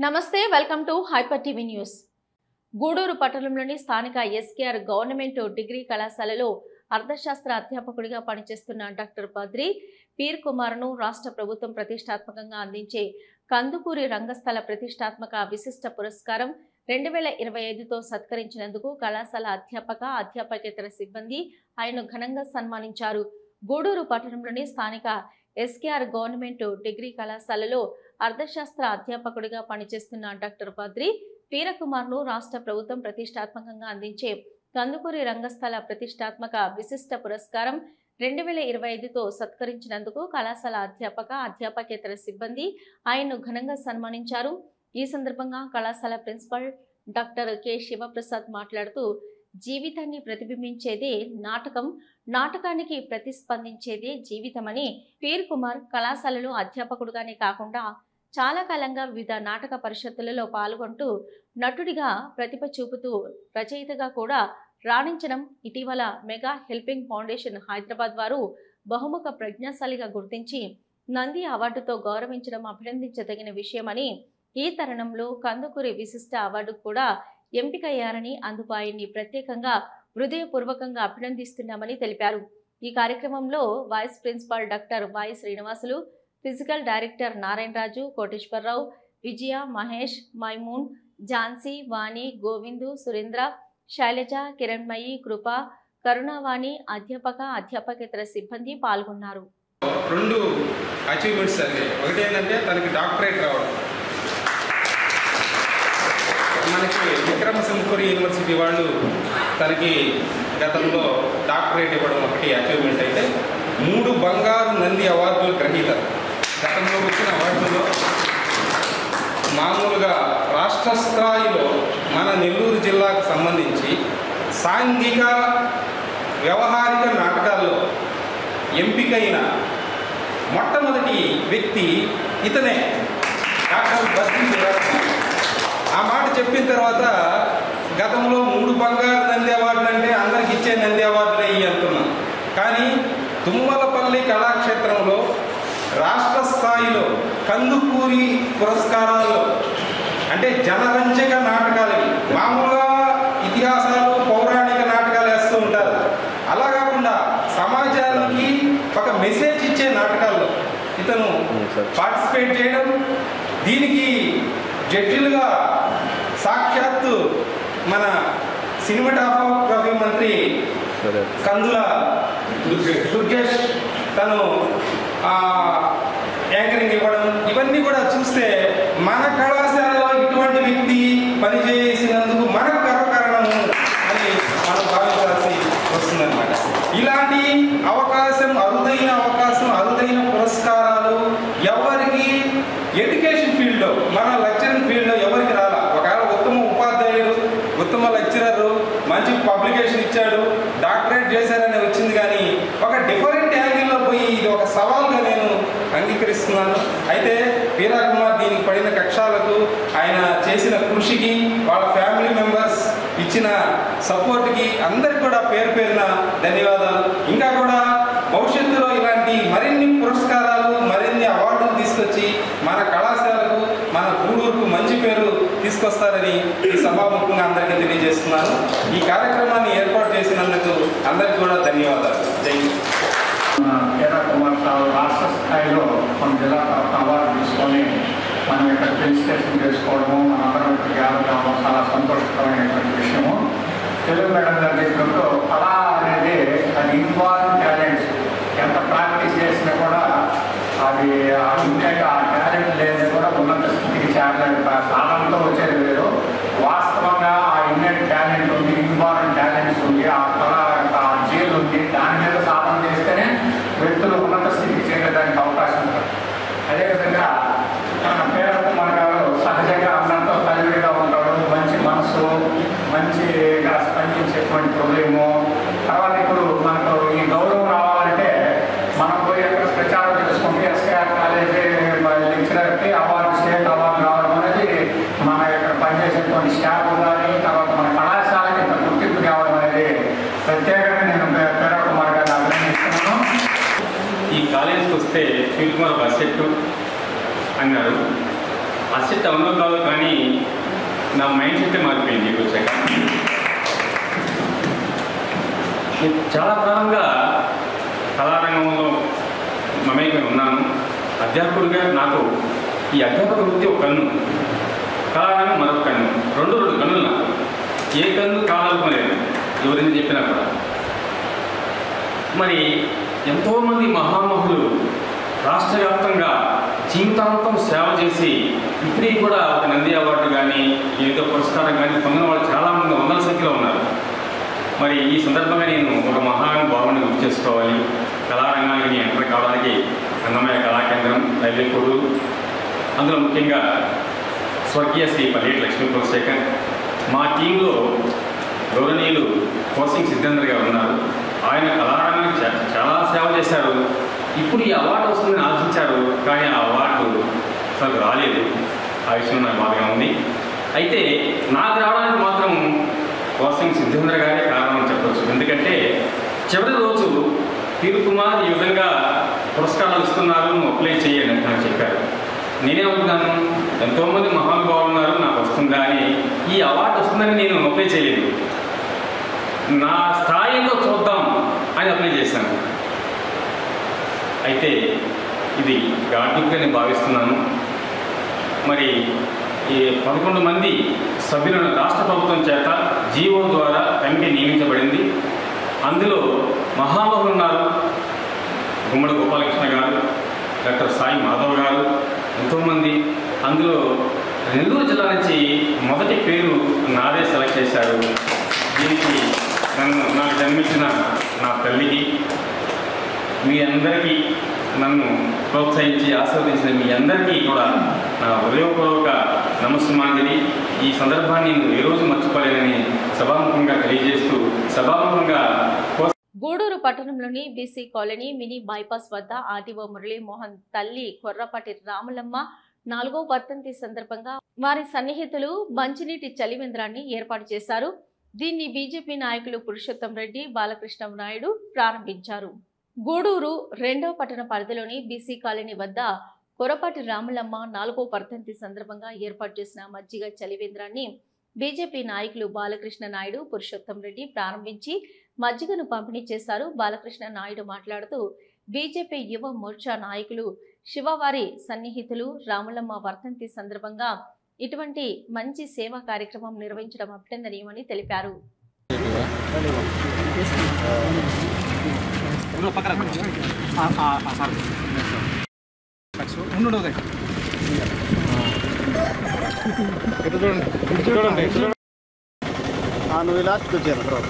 నమస్తే welcome to Hyper TV news. Gudur పట్టణంలోని స్థానిక ఎస్కేఆర్ గవర్నమెంట్ డిగ్రీ కళాశాలలో అర్థశాస్త్ర అధ్యాపకుడిగా పనిచేస్తున్న డాక్టర్ బద్రి పీర్ కుమార్ను రాష్ట్ర ప్రభుత్వం ప్రతిష్టాత్మకంగా అందించే కందుకూరి రంగస్థల ప్రతిష్టాత్మక విశిష్ట పురస్కారం 2025తో సత్కరించినందుకు కళాశాల అధ్యాపకేతర సిబ్బంది ఆయన్ను ఘనంగా సన్మానించారు. గూడూరు పట్టణంలోని స్థానిక ఎస్కేఆర్ గవర్నమెంట్ డిగ్రీ కళాశాలలో అర్థశాస్త్ర అధ్యాపకుడిగా పనిచేస్తున్న డాక్టర్ బద్రి పీరకుమార్ను రాష్ట్ర ప్రభుత్వం ప్రతిష్టాత్మకంగా అందించే కందుకూరి రంగస్థల ప్రతిష్టాత్మక విశిష్ట పురస్కారం 2025తో సత్కరించినందుకు కళాశాల అధ్యాపకేతర సిబ్బంది ఆయన్ను ఘనంగా సన్మానించారు. ఈ సందర్భంగా కళాశాల ప్రిన్సిపల్ డాక్టర్ కె శివప్రసాద్ మాట్లాడుతూ, జీవితాన్ని ప్రతిబింబించేదే నాటకం, నాటకానికి ప్రతిస్పందించేదే జీవితమని పీర్ కుమార్ కళాశాలలో అధ్యాపకుడుగానే కాకుండా చాలా కాలంగా వివిధ నాటక పరిషత్తులలో పాల్గొంటూ నటుడిగా ప్రతిభ చూపుతూ రచయితగా కూడా రాణించడం, ఇటీవల మెగా హెల్పింగ్ ఫౌండేషన్ హైదరాబాద్ వారు బహుముఖ ప్రజ్ఞాశాలిగా గుర్తించి నంది అవార్డుతో గౌరవించడం అభినందించదగిన విషయమని, ఈ తరుణంలో కందుకూరి విశిష్ట అవార్డు కూడా ఎంపికయ్యారని, అందుకు ఆయన్ని ప్రత్యేకంగా హృదయపూర్వకంగా అభినందిస్తున్నామని తెలిపారు. ఈ కార్యక్రమంలో vice principal doctor Y Srinivasulu, physical director Narayanaraju, Koteswararao, Vijaya, Mahesh, Maimoon, Jhansi, Vani, Govindu, Surendra, Sailaja, Kiranmayi, Krupa, Karunavani అధ్యాపకేతర సిబ్బంది పాల్గొన్నారు. రెండు అచీవ్మెంట్స్ అండి. ఒకటి ఏంటంటే తనకి డాక్టరేట్ రావడం, మనకి విక్రమసింహపురి యూనివర్సిటీ వాళ్ళు తనకి గతంలో డాక్టరేట్ ఇవ్వడం ఒకటి అచీవ్మెంట్ అయితే, 3 బంగారు నంది అవార్డులు గ్రహీత. గతంలో వచ్చిన అవార్డుల్లో మామూలుగా రాష్ట్ర స్థాయిలో మన నెల్లూరు జిల్లాకు సంబంధించి సాంఘిక వ్యవహారిక నాటకాల్లో ఎంపికైన మొట్టమొదటి వ్యక్తి ఇతనే, డాక్టర్ బద్రి. ఆ మాట చెప్పిన తర్వాత గతంలో 3 బంగారు నంది అవార్డులు అంటే అందరికి ఇచ్చే నంది అవార్డులు అయ్యి అంటున్నాం. కానీ తుమ్మలపల్లి కళాక్షేత్రంలో రాష్ట్ర స్థాయిలో కందుకూరి పురస్కారాల్లో అంటే జనరంజక నాటకాలకి, మామూలుగా ఇతిహాసాలు పౌరాణిక నాటకాలు వేస్తూ ఉంటారు, అలా కాకుండా సమాజానికి ఒక మెసేజ్ ఇచ్చే నాటకాల్లో ఇతను పార్టిసిపేట్ చేయడం, దీనికి జడ్జిలుగా సాక్షాత్తు మన సినిమాటోగ్రఫీ మంత్రి కందుల దుర్గేష్ తను యాంకరింగ్ ఇవ్వడం, ఇవన్నీ కూడా చూస్తే మన కళాశాలలో ఇటువంటి వ్యక్తి పనిచేసినందుకు మనకు గర్వకారణము అని మనం భావించాల్సి వస్తుందన్నమాట. ఇలాంటి అవకాశం, అరుదైన పురస్కారాలు ఎవరికి ఎడ్యుకేషన్ ఫీల్డ్లో, మన లెక్చరింగ్ ఫీల్డ్లో ఎవరికి రాలా. ఒకవేళ ఉత్తమ ఉపాధ్యాయుడు, ఉత్తమ లెక్చరరు, మంచి పబ్లికేషన్ ఇచ్చాడు, డాక్టరేట్ చేశారని వచ్చింది. కానీ ఒక డిఫరెంట్ యాంగిల్లో పోయి ఇది ఒక సవాల్గా నేను అంగీకరిస్తున్నాను. అయితే పీరకుమార్ దీనికి పడిన కక్షాలకు, ఆయన చేసిన కృషికి, వాళ్ళ ఫ్యామిలీ మెంబర్స్ ఇచ్చిన సపోర్ట్కి అందరికి కూడా పేరు పేరున ధన్యవాదాలు. ఇంకా కూడా భవిష్యత్తులో ఇలాంటి మరిన్ని పురస్కారాలు, మరిన్ని అవార్డులు తీసుకొచ్చి మన కళాశాలకు, మన గూడూరుకు మంచి పేరు తీసుకొస్తారని ఈ సభాముఖంగా అందరికీ తెలియజేస్తున్నాను. ఈ కార్యక్రమాన్ని ఏర్పాటు చేసినందుకు అందరికీ కూడా ధన్యవాదాలు. జై పీరకుమార్ సార్ రాష్ట్ర స్థాయిలో మన జిల్లా అవార్డు తీసుకొని మనం ఇక్కడ రిజిస్ట్రేషన్ చేసుకోవడము, మన అందరం గ్యాదర్ చాలా సంతోషకరమైనటువంటి విషయము. తెలుగు మేడం గారు చెప్పినప్పుడు కళ అనేది అది ఇన్వాల్వ్ టాలెంట్స్, ఎంత ప్రాక్టీస్ చేసినా కూడా అది ఉండేక ఆ టాలెంట్ లేని కూడా ఉన్నత స్థితికి చేరలేదు. సాధనతో వచ్చేది లేదు, వాస్తవంగా ఆ ఇన్నెట్ టాలెంట్ ఉంది, ఇన్వాల్వ్ టాలెంట్స్ ఉంది, ఆ కళ ఆ జీలు ఉంది. దాని మీద సాధన చేస్తేనే వ్యక్తులు ఉన్నత స్థితికి చేరేదానికి అవకాశం ఉంటుంది. అదేవిధంగా పీరకుమార్ గారు సహజంగా అందరితో కలివిడిగా ఉంటాడు, మంచి మనసు, మంచిగా స్పందించేటువంటి హృదయము. తర్వాత ఇప్పుడు మనకు ఈ గౌరవం రావాలంటే మనం పోయి ఎక్కడ ప్రచారం చేసుకుంటే ఎస్కేఆర్ కాలేజీ లెక్చరర్కి అవార్డు, స్టేట్ అవార్డు రావడం అనేది మన ఇక్కడ పనిచేసేటువంటి స్టాఫ్ కానీ, తర్వాత మన కళాశాలకి ఇంత గుర్తింపు కావడం అనేది ప్రత్యేకంగా నేను పీరకుమార్ గారిని అభినందిస్తున్నాను. ఈ కాలేజీకి వస్తే పీరకుమార్ బడ్జెట్ అన్నారు. అసెట్ అవునో కాదు కానీ నా మైండ్ సెట్ మారిపోయింది ఇక్కడికి వచ్చాక. చాలా కాలంగా కళారంగంలో మమేకమై ఉన్నాను. అధ్యాపకుడిగా నాకు ఈ అధ్యాపక వృత్తి ఒక కన్ను, కళారంగం మరొక కన్ను, రెండు కన్నులు నాకు. ఏ కన్ను కావాలనుకోలేదు ఎవరైనా చెప్పినా కూడా. మరి ఎంతోమంది మహామహులు రాష్ట్ర వ్యాప్తంగా జీవితాంతం సేవ చేసి ఇప్పటికీ కూడా ఒక నంది అవార్డు కానీ ఏదో పురస్కారం కానీ పొందిన వాళ్ళు చాలామంది వందల సంఖ్యలో ఉన్నారు. మరి ఈ సందర్భంగా నేను ఒక మహానుభావుని గుర్తు చేసుకోవాలి. కళారంగానికి ఎంటర్ కావడానికి అన్నమయ్య కళాకేంద్రం, రైల్వే కోడూరు, అందులో ముఖ్యంగా స్వర్గీయ శ్రీ పల్లెటి లక్ష్మీ కులశేఖర్, మా టీంలో గౌరవనీయులు కోసింగ్ సిద్ధేంద్ర గారు ఉన్నారు. ఆయన కళారంగానికి చాలా సేవ చేశారు. ఇప్పుడు ఈ అవార్డు వస్తుందని ఆశించారు, కానీ ఆ అవార్డు అసలు రాలేదు. ఆ విషయం నాకు బాగా ఉంది. అయితే నాకు రావడానికి మాత్రం కోసింగ్ సిద్ధేంద్ర గారే కారణం అని చెప్పవచ్చు. ఎందుకంటే చివరి రోజు పీర్ కుమార్ ఈ విధంగా పురస్కారాలు ఇస్తున్నారు, నువ్వు అప్లై చేయండి అని నాకు చెప్పారు. నేనేమవుతున్నాను, ఎంతోమంది మహానుభావులు ఉన్నారు, నాకు వస్తుందా అని, ఈ అవార్డు వస్తుందని నేను అప్లై చేయలేదు. నా స్థాయిలో చూద్దాం అని అప్లై చేశాను. అయితే ఇది గాడ్గిఫ్ట్గా నేను భావిస్తున్నాను. మరి ఈ 11 మంది సభ్యులను రాష్ట్ర ప్రభుత్వం చేత జీవో ద్వారా కమిటీ నియమించబడింది. అందులో మహామహులు ఉన్నారు. గుమ్మడి గోపాలకృష్ణ గారు, డాక్టర్ సాయి మాధవ్ గారు, ఎంతోమంది. అందులో నెల్లూరు జిల్లా నుంచి మొదటి పేరు నాదే సెలెక్ట్ చేశారు. దీనికి నాకు జన్మించిన నా తల్లికి, మీ అందరికీ, నన్ను ప్రోత్సహించి ఆశీర్వదించిన మీ అందరికీ కూడా నా హృదయపూర్వక నమస్సుమాంజలి. ఈ సందర్భాన్ని నేను ఏ రోజు మర్చిపోలేనని సభాముఖంగా తెలియజేస్తూ సభాముఖంగా గూడూరు పట్టణంలోని బీసీ కాలనీ మినీ బైపాస్ వద్ద ఆర్టీఓ మురళీమోహన్ తల్లి కొర్రపాటి రాములమ్మ 4వ వర్ధంతి సందర్భంగా వారి సన్నిహితులు మంచినీటి చలివేంద్రాన్ని ఏర్పాటు చేశారు. దీన్ని బీజేపీ నాయకులు పురుషోత్తం రెడ్డి, బాలకృష్ణ నాయుడు ప్రారంభించారు. గూడూరు 2వ పట్టణ పరిధిలోని బీసీ కాలనీ వద్ద కొర్రపాటి రాములమ్మ 4వ వర్ధంతి సందర్భంగా ఏర్పాటు చేసిన మజ్జిగ చలివేంద్రాన్ని బీజేపీ నాయకులు బాలకృష్ణ నాయుడు, పురుషోత్తం రెడ్డి ప్రారంభించి మజ్జిగను పంపిణీ చేశారు. బాలకృష్ణ నాయుడు మాట్లాడుతూ బీజేపీ యువ మోర్చా నాయకులు శివవారి సన్నిహితులు రాములమ్మ వర్ధంతి సందర్భంగా ఇటువంటి మంచి సేవా కార్యక్రమం నిర్వహించడం అభినందనీయమని తెలిపారు. నువ్వు లాస్ట్కి వచ్చారు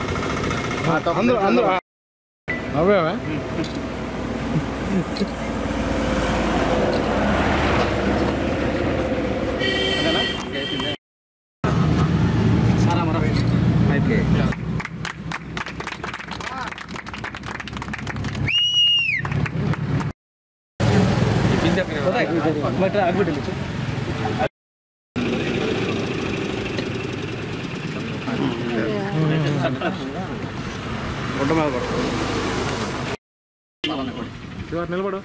నిలబడు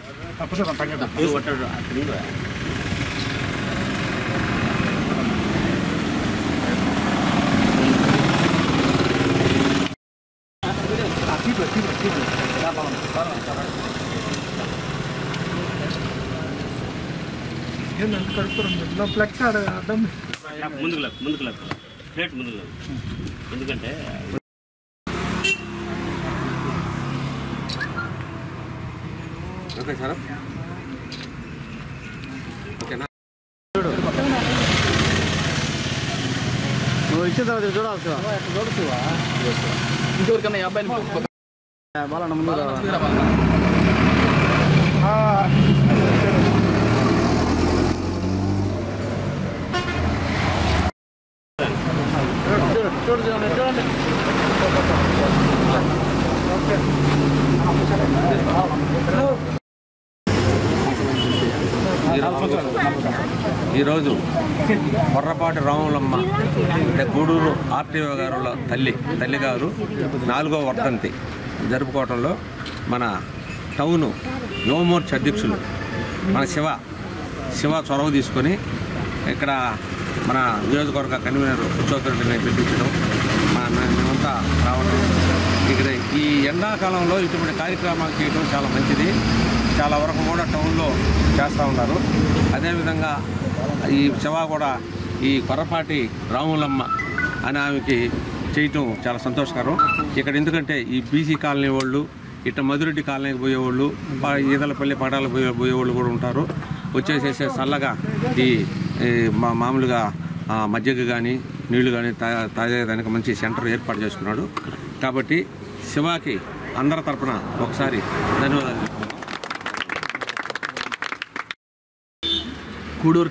ఫ్లెక్స్ అడ్డం ముందుకు ప్లేట్ ముందుకు ఎందుకంటే ఓకే సార్ ఓకేనా నువ్వు ఇచ్చిన తర్వాత చూడాల్సి చూడచ్చు ఇంకెవరికన్నా 50 బాలన్న ముందు చూడండి చూడండి ఈరోజు కొర్రపాటి రాములమ్మ అంటే గూడూరు ఆర్టీఓ గారు తల్లి గారు 4వ వర్ధంతి జరుపుకోవడంలో మన టౌను యువమోర్చ అధ్యక్షులు మన శివ చొరవ తీసుకొని ఇక్కడ మన నియోజకవర్గ కన్వీనర్ ఉత్సవరెడ్డిని పిలిపించడం మేమంతా రావడం ఇక్కడ ఈ ఎండాకాలంలో ఇటువంటి కార్యక్రమాలు చేయడం చాలా మంచిది. చాలా వరకు కూడా టౌన్లో చేస్తూ ఉన్నారు. అదేవిధంగా ఈ శివ కూడా ఈ కొర్రపాటి రాములమ్మ అని ఆమెకి చేయటం చాలా సంతోషకరం. ఇక్కడ ఎందుకంటే ఈ బీసీ కాలనీ వాళ్ళు, ఇట్లా మధురెడ్డి కాలనీకి పోయేవాళ్ళు, ఈదలపల్లి పడాలకు పోయేవాళ్ళు కూడా ఉంటారు. వచ్చేసేసే చల్లగా ఈ మామూలుగా మజ్జిగ కానీ నీళ్లు కానీ తాగేదానికి మంచి సెంటర్ ఏర్పాటు చేసుకున్నాడు. కాబట్టి శివాకి అందరి తరపున ఒకసారి ధన్యవాదాలు. గూడూరు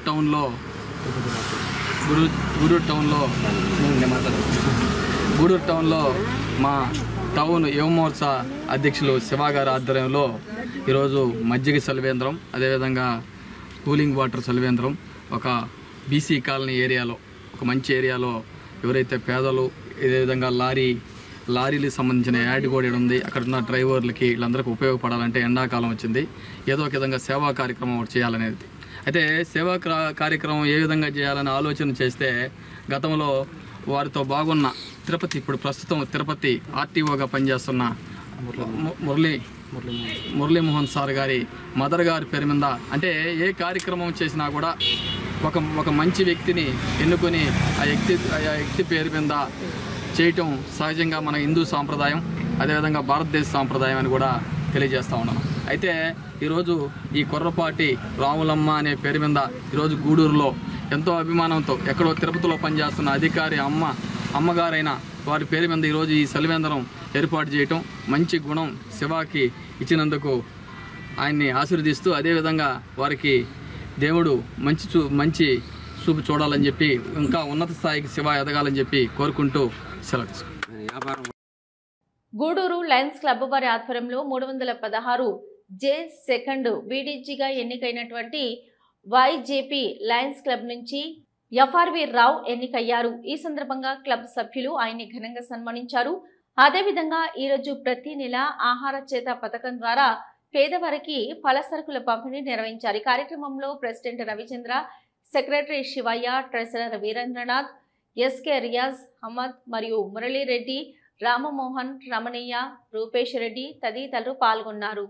టౌన్లో మా టౌన్ యువమోర్చా అధ్యక్షులు శివ గారి ఆధ్వర్యంలో ఈరోజు మజ్జిగ సలివేంద్రం, అదేవిధంగా కూలింగ్ వాటర్ సలివేంద్రం ఒక బీసీ కాలనీ ఏరియాలో, ఒక మంచి ఏరియాలో ఎవరైతే పేదలు, అదేవిధంగా లారీలకు సంబంధించిన యాడ్ కూడా ఉంది, అక్కడ ఉన్న డ్రైవర్లకి వీళ్ళందరికీ ఉపయోగపడాలంటే ఎండాకాలం వచ్చింది, ఏదో ఒక విధంగా సేవా కార్యక్రమం ఒకటి చేయాలనేది. అయితే సేవా కార్యక్రమం ఏ విధంగా చేయాలని ఆలోచన చేస్తే గతంలో వారితో బాగున్న ఇప్పుడు ప్రస్తుతం తిరుపతి ఆర్టీఓగా పనిచేస్తున్న మురళీమోహన్ సార్ గారి మదర్ గారి పేరు మీద, అంటే ఏ కార్యక్రమం చేసినా కూడా ఒక మంచి వ్యక్తిని ఎన్నుకొని ఆ వ్యక్తి పేరు మీద చేయటం సహజంగా మన హిందూ సాంప్రదాయం, అదేవిధంగా భారతదేశ సాంప్రదాయం అని కూడా తెలియజేస్తూ ఉన్నాను. అయితే ఈరోజు ఈ కొర్రపాటి రాములమ్మ అనే పేరు మీద ఈరోజు గూడూరులో ఎంతో అభిమానంతో ఎక్కడో తిరుపతిలో పనిచేస్తున్న అధికారి అమ్మగారైన వారి పేరు మీద ఈరోజు ఈ సలివేంద్రం ఏర్పాటు చేయటం మంచి గుణం శివాకి ఇచ్చినందుకు ఆయన్ని ఆశీర్వదిస్తూ, అదేవిధంగా వారికి దేవుడు మంచి చూపు చూడాలని చెప్పి ఇంకా ఉన్నత స్థాయికి శివ ఎదగాలని చెప్పి కోరుకుంటూ సెలవు తీసుకుంటాం. గూడూరు లయన్స్ క్లబ్ వారి ఆధ్వర్యంలో 316 జే సెకండ్ బీడీజీగా ఎన్నికైనటువంటి వైజేపీ లయన్స్ క్లబ్ నుంచి ఎఫ్ఆర్వి రావు ఎన్నికయ్యారు. ఈ సందర్భంగా క్లబ్ సభ్యులు ఆయన్ని ఘనంగా సన్మానించారు. అదేవిధంగా ఈరోజు ప్రతి నెల ఆహార చేత పథకం ద్వారా పేదవారికి పలసరుకుల పంపిణీ నిర్వహించారు. ఈ కార్యక్రమంలో president Ravichandra, secretary Sivaiah, treasurer Veerendranath, SK Riyaz Ahmed మరియు మురళీరెడ్డి, రామమోహన్, రమణయ్య, రూపేష్ రెడ్డి తదితరులు పాల్గొన్నారు.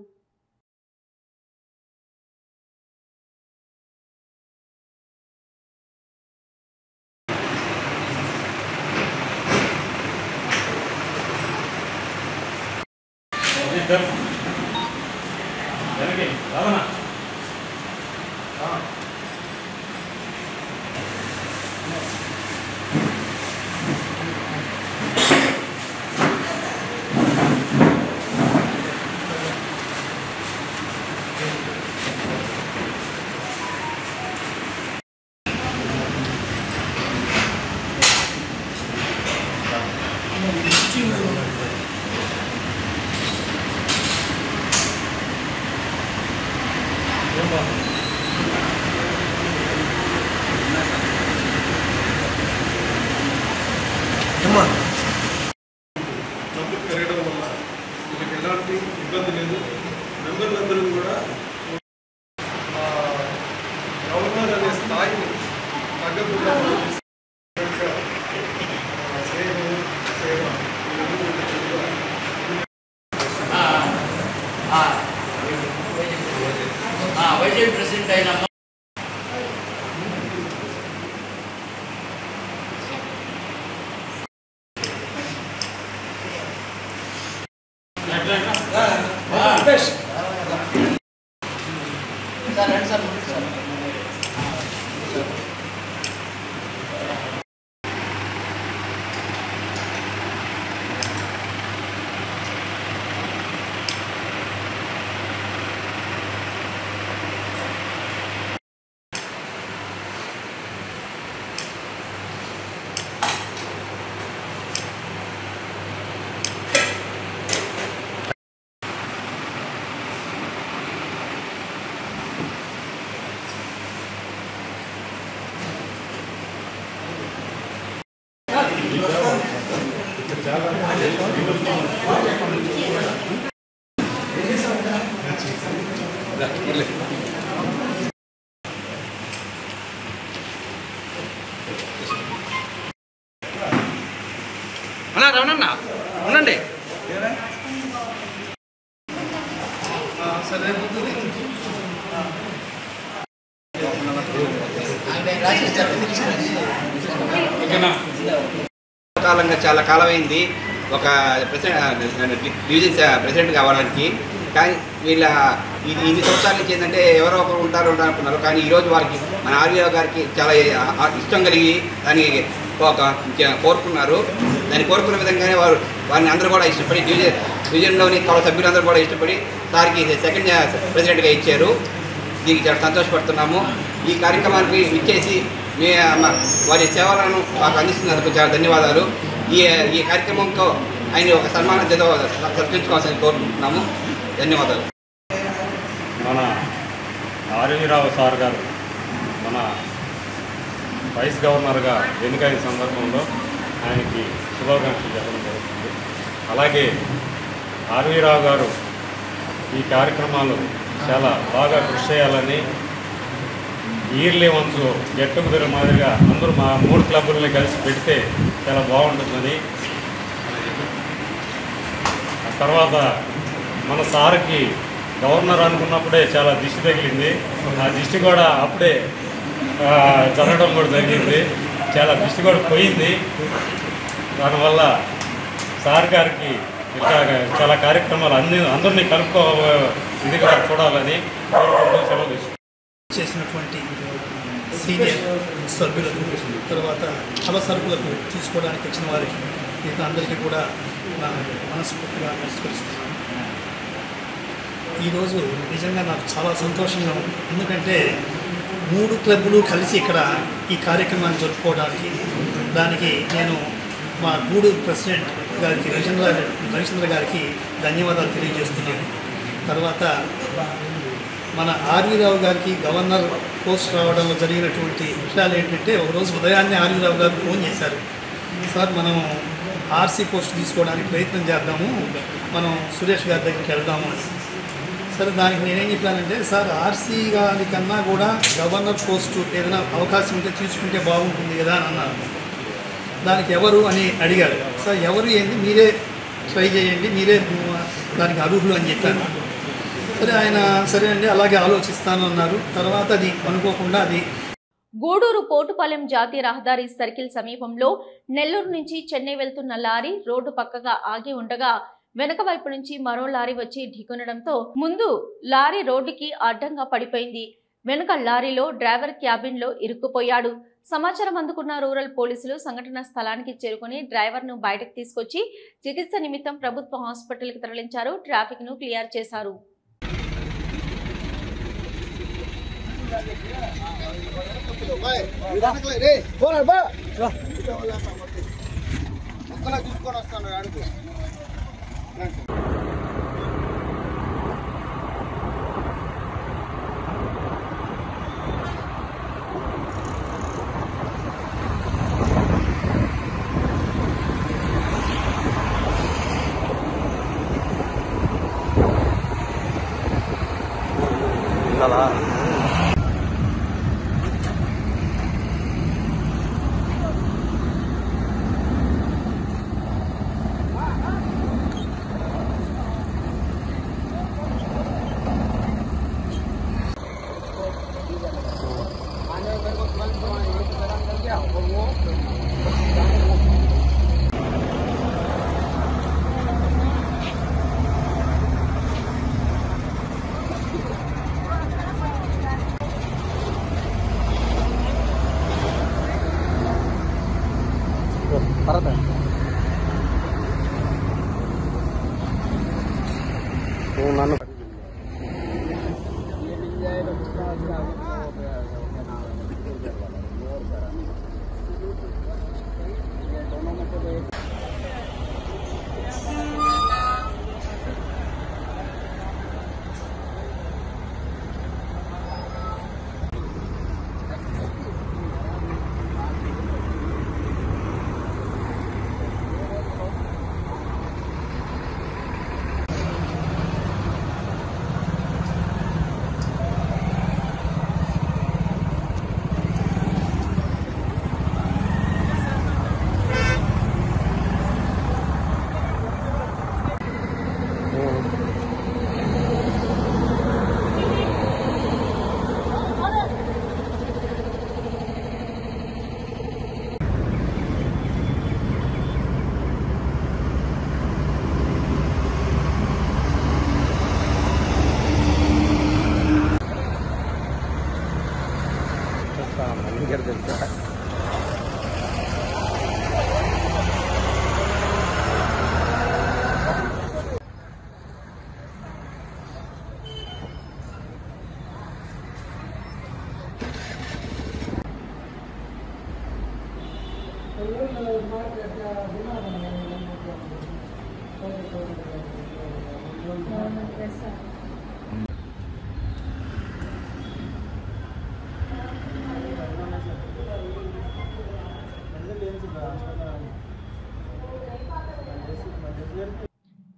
డబ్బు పెరగడం వల్ల వీళ్ళకి ఎలాంటి ఇబ్బంది లేదు. మెంబర్లందరూ కూడా గవర్నర్ అనే స్థాయిని తగ్గకుండా వైజాగ్ ప్రెసిడెంట్ అయిన కాలంగా చాలా కాలమైంది ఒక డివిజన్ ప్రెసిడెంట్ కావడానికి. కానీ వీళ్ళ ఇన్ని సంవత్సరాల నుంచి ఏంటంటే ఎవరో ఒకరు ఉంటారు అనుకున్నారు. కానీ ఈరోజు వారికి మన ఆర్వీరావు గారికి చాలా ఇష్టం కలిగి దాన్ని కోరుకున్నారు. దాన్ని కోరుకున్న విధంగానే వారిని అందరూ కూడా ఇష్టపడి డివిజన్లోని సభ్యులందరూ కూడా ఇష్టపడి సార్కి సెకండ్ ప్రెసిడెంట్గా ఇచ్చారు. దీనికి చాలా సంతోషపడుతున్నాము. ఈ కార్యక్రమానికి ఇచ్చేసి వారి సేవలను మాకు అందిస్తున్నందుకు చాలా ధన్యవాదాలు. ఈ కార్యక్రమంతో ఆయన ఒక సన్మానంతో సత్కరించుకోవాల్సింది కోరుకుంటున్నాము. ధన్యవాదాలు. మన ఆర్వీరావు సార్ గారు మన వైస్ గవర్నర్గా ఎన్నికైన సందర్భంలో ఆయనకి శుభాకాంక్షలు చెప్పడం జరుగుతుంది. అలాగే ఆర్వీరావు గారు ఈ కార్యక్రమాలు చాలా బాగా కృషి చేయాలని ఇయర్లీ వన్స్ గెట్ టుగెదర్ మాదిరిగా అందరూ మా 3 క్లబ్బుల్ని కలిసి పెడితే చాలా బాగుంటుందని. తర్వాత మన సార్కి గవర్నర్ అనుకున్నప్పుడే చాలా దిష్టి తగిలింది. ఆ దిష్టి కూడా అప్పుడే జరగడం కూడా జరిగింది. చాలా దిష్టి కూడా పోయింది. దానివల్ల సార్ గారికి ఇంకా చాలా కార్యక్రమాలు అందరినీ కలుపుకో ఇదిగా చూడాలని కోరుకుంటూ సెలవు తీసుకుంటాం. చేసినటువంటి సీనియర్ సభ్యులకు, తర్వాత అవసరకులకు తీసుకోవడానికి వచ్చిన వారికి మిగతా అందరికీ కూడా నా మనస్ఫూర్తిగా నమస్కరిస్తున్నాను. ఈరోజు నిజంగా నాకు చాలా సంతోషంగా ఉంది. ఎందుకంటే 3 క్లబ్బులు కలిసి ఇక్కడ ఈ కార్యక్రమాన్ని జరుపుకోవడానికి దానికి నేను మా గూడూరు ప్రెసిడెంట్ గారికి రవిచంద్ర గారికి ధన్యవాదాలు తెలియజేస్తున్నాను. తర్వాత మన ఆర్వీరావు గారికి గవర్నర్ పోస్ట్ రావడంలో జరిగినటువంటి విషయాలు ఏంటంటే, ఒకరోజు ఉదయాన్నే ఆర్వీరావు గారు ఫోన్ చేశారు, సార్ మనం ఆర్సీ పోస్ట్ తీసుకోవడానికి ప్రయత్నం చేద్దాము, మనం సురేష్ గారి దగ్గరికి వెళ్దాము అని. సరే, దానికి నేనేం చెప్పానంటే, సార్ ఆర్సీ గారి కన్నా కూడా గవర్నర్ పోస్టు ఏదైనా అవకాశం ఉంటే తీసుకుంటే బాగుంటుంది కదా అని అన్నారు. దానికి ఎవరు అని అడిగారు. సార్ ఎవరు ఏంటి, మీరే ట్రై చేయండి, మీరే దానికి అర్హులు అని చెప్పాను. సరే, ఆయన సరే అండి అలాగే ఆలోచిస్తాను అన్నారు. తర్వాత అది అనుకోకుండా అది గూడూరు పోటుపాలెం జాతీయ రహదారి సర్కిల్ సమీపంలో నెల్లూరు నుంచి చెన్నై వెళ్తున్న లారీ రోడ్డు పక్కగా ఆగి ఉండగా వెనక వైపు నుంచి మరో లారీ వచ్చి ఢీకొనడంతో ముందు లారీ రోడ్డుకి అడ్డంగా పడిపోయింది. వెనుక లారీలో డ్రైవర్ క్యాబిన్ లో ఇరుక్కుపోయాడు. సమాచారం అందుకున్న రూరల్ పోలీసులు సంఘటన స్థలానికి చేరుకుని డ్రైవర్ ను బయటకు తీసుకొచ్చి చికిత్స నిమిత్తం ప్రభుత్వ హాస్పిటల్ కి తరలించారు. ట్రాఫిక్ ను క్లియర్ చేశారు.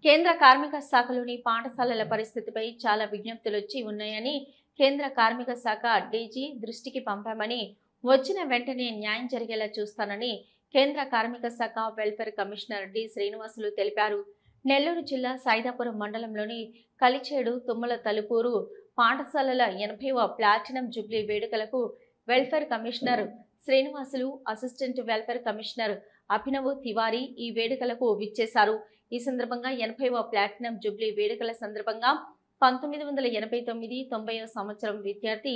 కేంద్ర కార్మిక శాఖలోని పాఠశాలల పరిస్థితిపై చాలా విజ్ఞప్తులు వచ్చి ఉన్నాయని కేంద్ర కార్మిక శాఖ డీజీ దృష్టికి పంపామని వచ్చిన వెంటనే న్యాయం జరిగేలా చూస్తానని కేంద్ర కార్మిక శాఖ వెల్ఫేర్ కమిషనర్ డి శ్రీనివాసులు తెలిపారు. నెల్లూరు జిల్లా సైదాపురం మండలంలోని కలిచేడు తుమ్మల తలుపూరు పాఠశాలల 80వ ప్లాటినం జూబ్లీ వేడుకలకు welfare commissioner Srinivasulu, assistant welfare commissioner Abhinav Tiwari ఈ వేడుకలకు విచ్చేశారు. ఈ సందర్భంగా 80వ ప్లాటినం జూబ్లీ వేడుకల సందర్భంగా 1989-90వ సంవత్సరం విద్యార్థి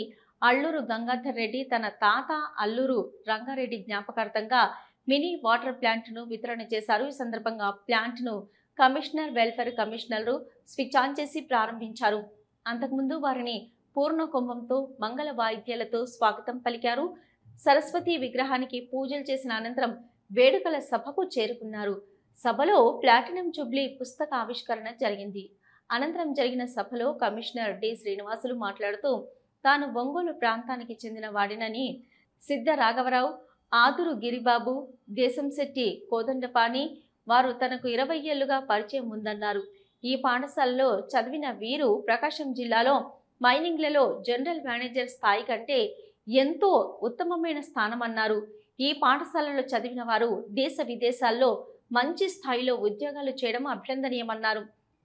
అల్లూరు గంగాధర్ రెడ్డి తన తాత అల్లూరు రంగారెడ్డి జ్ఞాపకార్థంగా మినీ వాటర్ ప్లాంట్ను వితరణ చేశారు. ఈ సందర్భంగా ప్లాంట్ను కమిషనర్ వెల్ఫేర్ కమిషనర్లు స్విచ్ ఆన్ చేసి ప్రారంభించారు. అంతకుముందు వారిని పూర్ణ కుంభంతో మంగళ వాయిద్యాలతో స్వాగతం పలికారు. సరస్వతి విగ్రహానికి పూజలు చేసిన అనంతరం వేడుకల సభకు చేరుకున్నారు. సభలో ప్లాటినం జూబ్లీ పుస్తక ఆవిష్కరణ జరిగింది. అనంతరం జరిగిన సభలో కమిషనర్ డి శ్రీనివాసులు మాట్లాడుతూ తాను ఒంగోలు ప్రాంతానికి చెందిన వాడినని, సిద్ధ రాఘవరావు, ఆదురు గిరిబాబు, దేశంశెట్టి కోదండపాణి వారు తనకు 20 ఏళ్లుగా పరిచయం ఉందన్నారు. ఈ పాఠశాలలో చదివిన వీరు ప్రకాశం జిల్లాలో మైనింగ్లలో జనరల్ మేనేజర్ స్థాయి కంటే ఎంతో ఉత్తమమైన స్థానమన్నారు. ఈ పాఠశాలలో చదివిన వారు దేశ విదేశాల్లో మంచి స్థాయిలో ఉద్యోగాలు చేయడం అభినందనీయమన్నారు.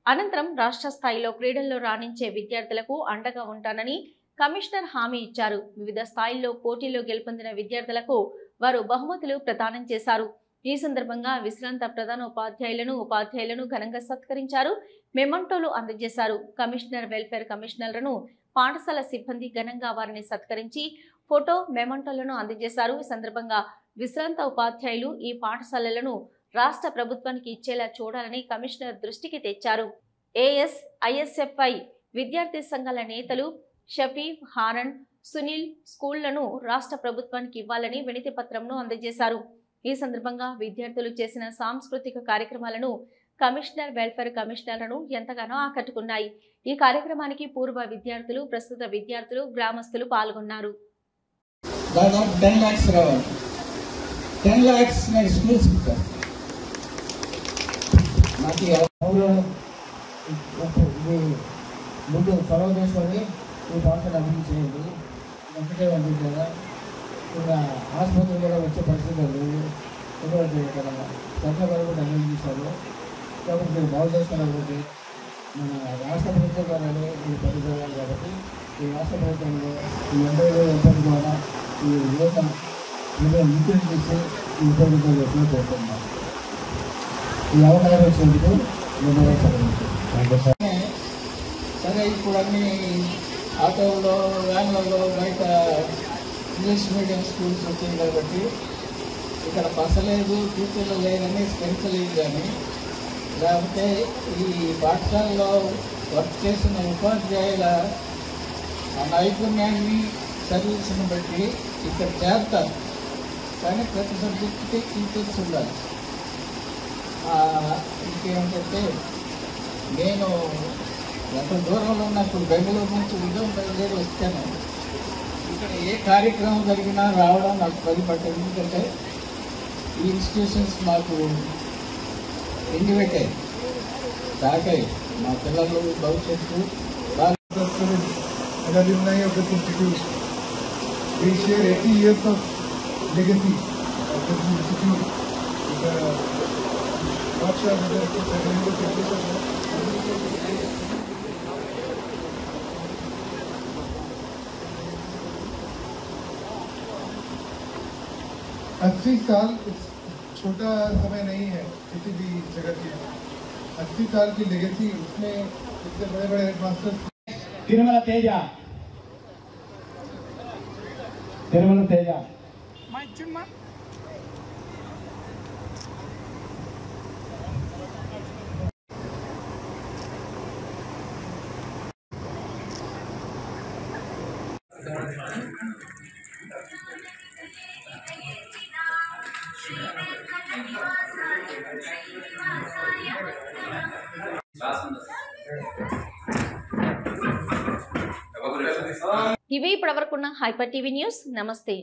అనంతరం రాష్ట్ర స్థాయిలో క్రీడల్లో రాణించే విద్యార్థులకు అండగా ఉంటానని కమిషనర్ హామీ ఇచ్చారు. వివిధ స్థాయిల్లో పోటీలో గెలుపొందిన విద్యార్థులకు వారు బహుమతులు ప్రదానం చేశారు. ఈ సందర్భంగా విశ్రాంత ప్రధాన ఉపాధ్యాయులను ఘనంగా సత్కరించారు. మెమంటోలు అందజేశారు. కమిషనర్ వెల్ఫేర్ కమిషనర్లను పాఠశాల సిబ్బంది ఘనంగా వారిని సత్కరించి ఫోటో మెమంటోలను అందజేశారు. ఈ సందర్భంగా విశ్రాంత ఉపాధ్యాయులు ఈ పాఠశాలలను రాష్ట్ర ప్రభుత్వానికి ఇచ్చేలా చూడాలని కమిషనర్ దృష్టికి తెచ్చారు. ఏఎస్, ఐఎస్ఎఫ్ఐ విద్యార్థి సంఘాల నేతలు షఫీఫ్, హారన్, సునీల్ స్కూళ్లను రాష్ట్ర ప్రభుత్వానికి ఇవ్వాలని వినతి పత్రంను అందజేశారు. ఈ సందర్భంగా విద్యార్థులు చేసిన సాంస్కృతిక కార్యక్రమాలను కమిషనర్ వెల్ఫేర్ కమిషనర్లను ఎంతగానో ఆకట్టుకున్నాయి. ఈ కార్యక్రమానికి పూర్వ విద్యార్థులు, ప్రస్తుత విద్యార్థులు, గ్రామస్తులు పాల్గొన్నారు. 10 lakhs schools ముందు చొరవ చేసుకొని ఈ పాఠశాల అభివృద్ధి చేయండి. ఒకటే ఉంది కదా, ఇంకా ఆసుపత్రి కూడా వచ్చే పరిస్థితి లేదు. ఎందుకంటే ఇక్కడ చంద్రబాబు కూడా అందించారు కాబట్టి మీరు బాగు చేస్తున్నారు. కాబట్టి మన రాష్ట్ర ప్రభుత్వం ద్వారా మీరు పనిచేయాలి. కాబట్టి ఈ రాష్ట్ర ప్రభుత్వంలో ఈ ఎంపీ ద్వారా ఈ యువత ఇంక్రీజ్ చేసి ఈ ప్రభుత్వం ఎప్పుడూ కోరుతున్నాం. ఈ అవకాశం వచ్చినందుకు సరే. ఇప్పుడు అన్ని ఆటోల్లో, వ్యాన్లలో బయట ఇంగ్లీష్ మీడియం స్కూల్స్ వచ్చాయి కాబట్టి ఇక్కడ బస లేదు, టీచర్లు లేదని స్పెన్సలేదు. కానీ లేకపోతే ఈ పాఠశాలలో వర్క్ చేసిన ఉపాధ్యాయుల నైపుణ్యాన్ని, సర్వీస్ని బట్టి ఇక్కడ చేస్తారు. కానీ ప్రతి సబ్జెక్టుకి టీచర్స్ ఉండాలి. ఇంకేంటంటే నేను ఎంత దూరంలో ఉన్నప్పుడు బెంగళూరు నుంచి ఉదయం బయలుదేరి వచ్చాను. ఇక్కడ ఏ కార్యక్రమం జరిగినా రావడం నాకు పట్టదు. ఎందుకంటే ఈ ఇన్స్టిట్యూషన్స్ మాకు ఇండివేటాయి, దాకాయి. మా పిల్లలు భవిష్యత్తు బాగా अस्सी साल छोटा समय नहीं है किसी भी जगह के। 80 साल की लेगेसी, उसमें इतने बड़े बड़े हेडमास्टर। तिरुमला तेजा ఇవి ఇప్పటివరకున్న హైపర్ టీవీ న్యూస్. నమస్తే.